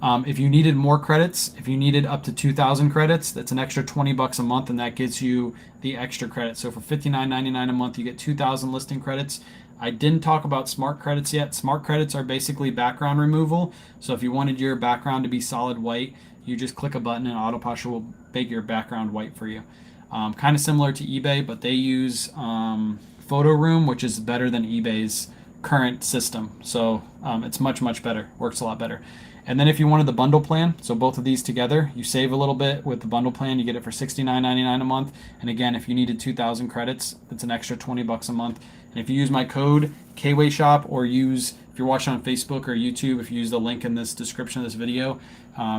If you needed more credits, if you needed up to 2,000 credits, that's an extra $20 a month, and that gets you the extra credit. So for $59.99 a month, you get 2,000 listing credits. I didn't talk about smart credits yet. Smart credits are basically background removal. So if you wanted your background to be solid white, you just click a button and Autoposher will make your background white for you. Kind of similar to eBay, but they use Photo Room, which is better than eBay's current system. So it's much, much better. Works a lot better. And then if you wanted the bundle plan, so both of these together, you save a little bit with the bundle plan. You get it for $69.99 a month. And again, if you needed 2,000 credits, it's an extra $20 a month. And if you use my code KWayShop, or if you're watching on Facebook or YouTube, if you use the link in this description of this video,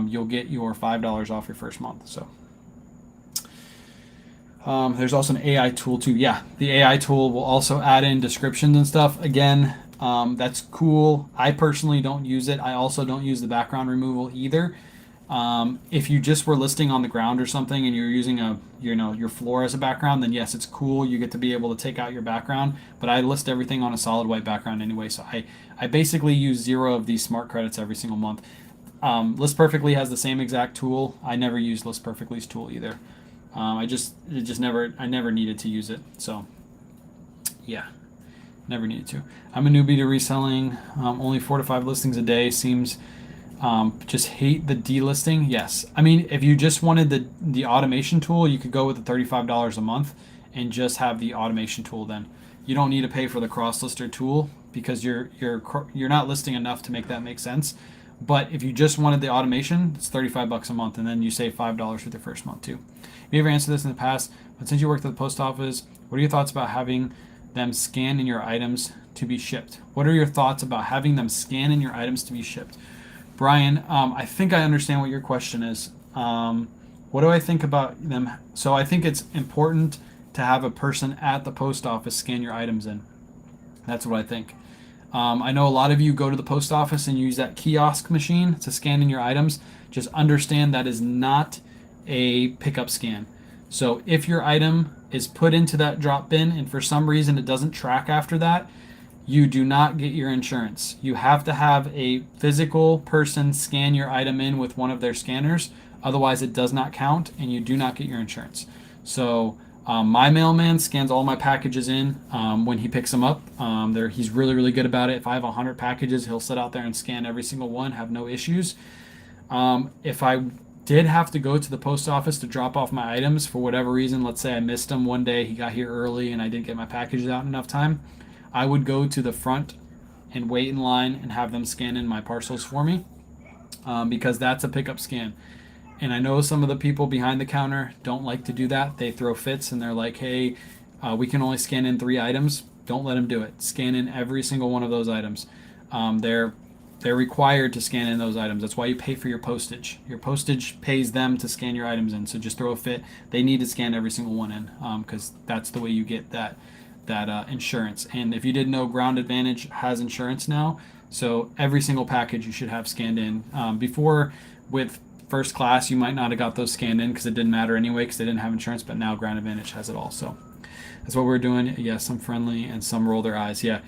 you'll get your $5 off your first month. So there's also an AI tool too. Yeah, the AI tool will also add in descriptions and stuff. Again, that's cool. I personally don't use it. I also don't use the background removal either. If you just were listing on the ground or something and you're using your floor as a background, then yes, it's cool. You get to be able to take out your background, but I list everything on a solid white background anyway. So I basically use 0 of these smart credits every single month. List Perfectly has the same exact tool. I never used List Perfectly's tool either. I never needed to use it. So yeah. Never needed to. I'm a newbie to reselling. Only 4 to 5 listings a day seems. Just hate the delisting. Yes. I mean, if you just wanted the automation tool, you could go with the $35 a month and just have the automation tool. Then you don't need to pay for the cross-lister tool because you're not listing enough to make that make sense. But if you just wanted the automation, it's $35 a month, and then you save $5 for the first month too. You've ever answered this in the past, but since you worked at the post office, what are your thoughts about having them scan in your items to be shipped? What are your thoughts about having them scan in your items to be shipped? Brian, I think I understand what your question is. What do I think about them? So I think it's important to have a person at the post office scan your items in. That's what I think. I know a lot of you go to the post office and use that kiosk machine to scan in your items. Just understand that is not a pickup scan. So if your item is put into that drop bin and for some reason it doesn't track after that, you do not get your insurance. You have to have a physical person scan your item in with one of their scanners. Otherwise, it does not count and you do not get your insurance. So my mailman scans all my packages in when he picks them up. He's really, really good about it. If I have 100 packages, he'll sit out there and scan every single one, have no issues. If I did have to go to the post office to drop off my items for whatever reason, let's say I missed him one day, he got here early and I didn't get my packages out in enough time, I would go to the front and wait in line and have them scan in my parcels for me because that's a pickup scan. And I know some of the people behind the counter don't like to do that. They throw fits and they're like, hey, we can only scan in 3 items. Don't let them do it. Scan in every single one of those items. They're required to scan in those items. That's why you pay for your postage. Your postage pays them to scan your items in. So just throw a fit. They need to scan every single one in because that's the way you get that insurance. And if you didn't know, Ground Advantage has insurance now. So every single package you should have scanned in. Before with first class, you might not have got those scanned in because it didn't matter anyway because they didn't have insurance. But now Ground Advantage has it all. So that's what we're doing. Yes, some friendly and some roll their eyes. Yeah,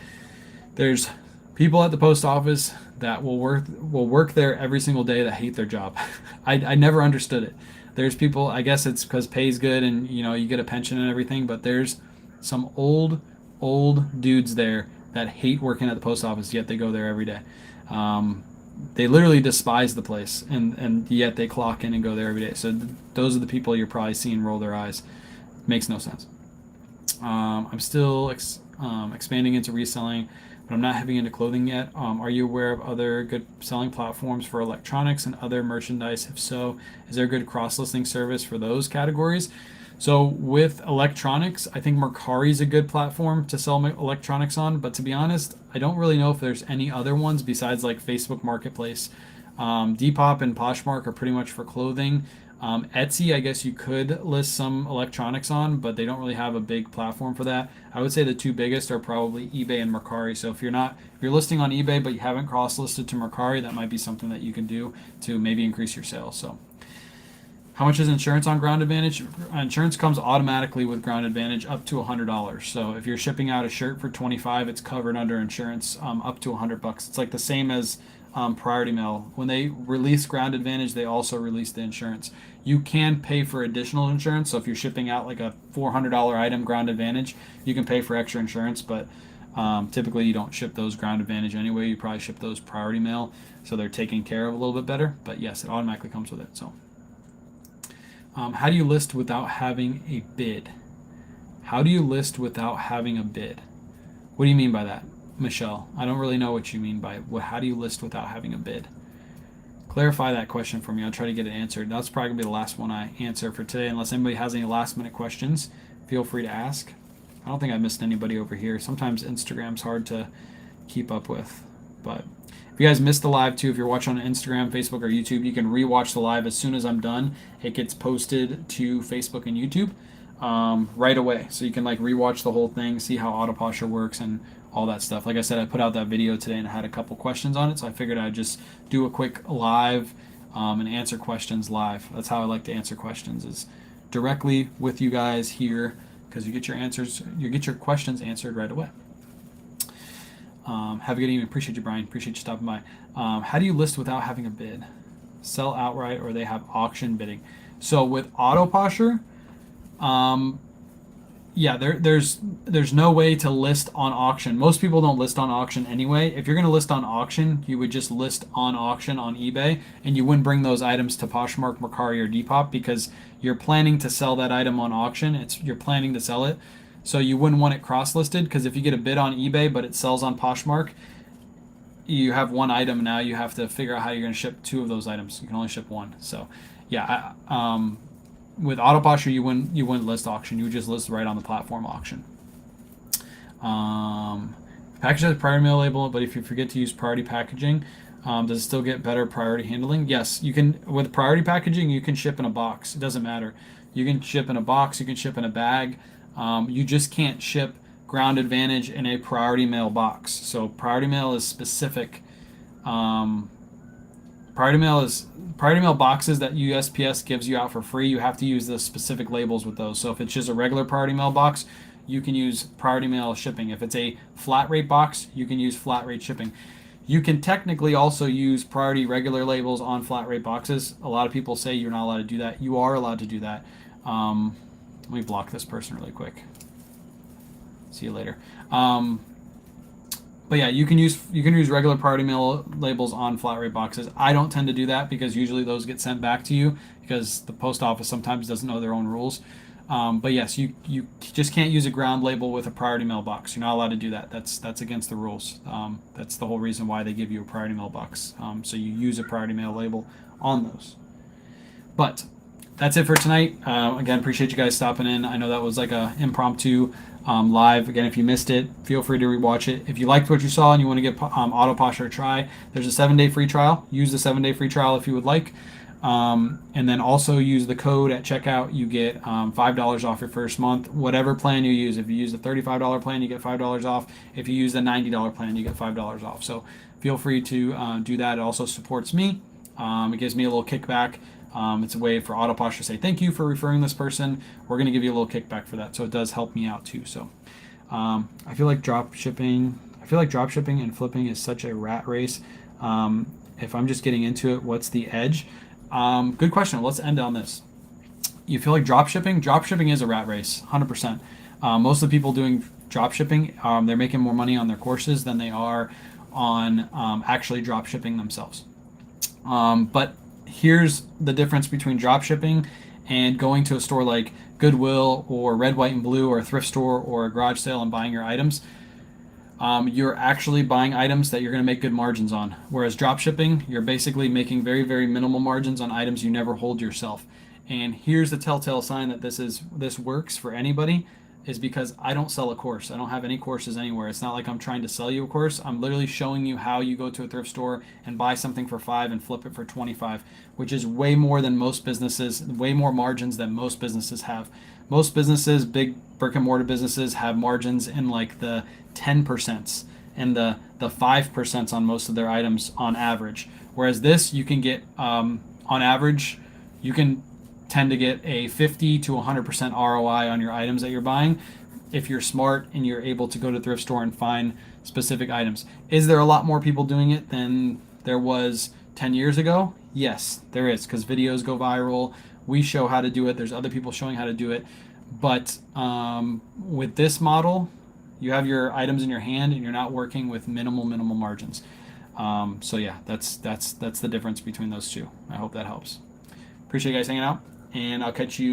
there's people at the post office that will work there every single day that hate their job. I never understood it. There's people, I guess it's because pay's good and you get a pension and everything, but there's some old dudes there that hate working at the post office, yet they go there every day. They literally despise the place, and yet they clock in and go there every day. So those are the people you're probably seeing roll their eyes. Makes no sense. I'm still expanding into reselling, but I'm not heavy into clothing yet. Are you aware of other good selling platforms for electronics and other merchandise? If so, is there a good cross-listing service for those categories? So with electronics, I think Mercari is a good platform to sell electronics on, but to be honest, I don't really know if there's any other ones besides like Facebook Marketplace. Depop and Poshmark are pretty much for clothing. Etsy, I guess you could list some electronics on, but they don't really have a big platform for that. I would say the two biggest are probably eBay and Mercari. So if you're listing on eBay but you haven't cross-listed to Mercari, that might be something that you can do to maybe increase your sales. So how much is insurance on Ground Advantage? Insurance comes automatically with Ground Advantage up to $100. So if you're shipping out a shirt for $25, it's covered under insurance up to $100. It's like the same as Priority Mail. When they release Ground Advantage, they also release the insurance. You can pay for additional insurance. So if you're shipping out like a $400 item Ground Advantage, you can pay for extra insurance, but typically you don't ship those Ground Advantage anyway. You probably ship those Priority Mail, so they're taken care of a little bit better. But yes, it automatically comes with it. So how do you list without having a bid? How do you list without having a bid? What do you mean by that, Michelle? I don't really know what you mean by how do you list without having a bid? Clarify that question for me. I'll try to get it answered. That's probably going to be the last one I answer for today. Unless anybody has any last minute questions, feel free to ask. I don't think I missed anybody over here. Sometimes Instagram's hard to keep up with. But if you guys missed the live too, if you're watching on Instagram, Facebook, or YouTube, you can rewatch the live as soon as I'm done. It gets posted to Facebook and YouTube right away. So you can like rewatch the whole thing, see how Autoposher works and all that stuff. Like I said, I put out that video today and I had a couple questions on it, so I figured I'd just do a quick live and answer questions live. That's how I like to answer questions, is directly with you guys here, because you get your questions answered right away. Have a good evening. Appreciate you, Brian. Appreciate you stopping by. How do you list without having a bid? Sell outright, or they have auction bidding? So with Autoposher, yeah, there's no way to list on auction. Most people don't list on auction anyway. If you're going to list on auction, you would just list on auction on eBay, and you wouldn't bring those items to Poshmark, Mercari, or Depop because you're planning to sell that item on auction. You're planning to sell it, so you wouldn't want it cross-listed, because if you get a bid on eBay but it sells on Poshmark, you have one item now. You have to figure out how you're going to ship two of those items. You can only ship one. So yeah, with Autoposher, you wouldn't list auction. You would just list right on the platform auction. Package has a priority mail label, but if you forget to use priority packaging, does it still get better priority handling? Yes, you can. With priority packaging, you can ship in a box. It doesn't matter. You can ship in a box. You can ship in a bag. You just can't ship Ground Advantage in a priority mail box. So priority mail is specific. Priority mail boxes that USPS gives you out for free. You have to use the specific labels with those. So if it's just a regular priority mail box, you can use priority mail shipping. If it's a flat rate box, you can use flat rate shipping. You can technically also use priority regular labels on flat rate boxes. A lot of people say you're not allowed to do that. You are allowed to do that. Let me block this person really quick. See you later. But yeah, you can use regular priority mail labels on flat rate boxes. I don't tend to do that because usually those get sent back to you because the post office sometimes doesn't know their own rules. But yes, you just can't use a ground label with a priority mail box. You're not allowed to do that. That's against the rules. That's the whole reason why they give you a priority mail box. So you use a priority mail label on those. But that's it for tonight. Again, appreciate you guys stopping in. I know that was like a impromptu live. Again, if you missed it, feel free to rewatch it. If you liked what you saw and you want to give Autoposher a try, there's a 7-day free trial. Use the 7-day free trial if you would like. And then also use the code at checkout. You get $5 off your first month, whatever plan you use. If you use the $35 plan, you get $5 off. If you use the $90 plan, you get $5 off. So feel free to do that. It also supports me. It gives me a little kickback. It's a way for Autoposher to say thank you for referring this person. We're going to give you a little kickback for that. So it does help me out too. So I feel like drop shipping and flipping is such a rat race. If I'm just getting into it, what's the edge? Good question. Let's end on this. You feel like drop shipping? Drop shipping is a rat race, 100%. Most of the people doing drop shipping, they're making more money on their courses than they are on actually drop shipping themselves. But here's the difference between drop shipping and going to a store like Goodwill or Red, White, and Blue or a thrift store or a garage sale and buying your items. You're actually buying items that you're going to make good margins on. Whereas drop shipping, you're basically making very, very minimal margins on items you never hold yourself. And here's the telltale sign that this works for anybody is because I don't sell a course. I don't have any courses anywhere. It's not like I'm trying to sell you a course. I'm literally showing you how you go to a thrift store and buy something for $5 and flip it for $25, which is way more than most businesses, way more margins than most businesses have. Most businesses, big brick and mortar businesses, have margins in like the 10% and the 5% on most of their items on average. Whereas this, you can get on average, you can tend to get a 50 to 100% ROI on your items that you're buying if you're smart and you're able to go to the thrift store and find specific items. Is there a lot more people doing it than there was 10 years ago? Yes, there is, because videos go viral. We show how to do it. There's other people showing how to do it. But with this model, you have your items in your hand and you're not working with minimal margins. So yeah, that's the difference between those two. I hope that helps. Appreciate you guys hanging out, and I'll catch you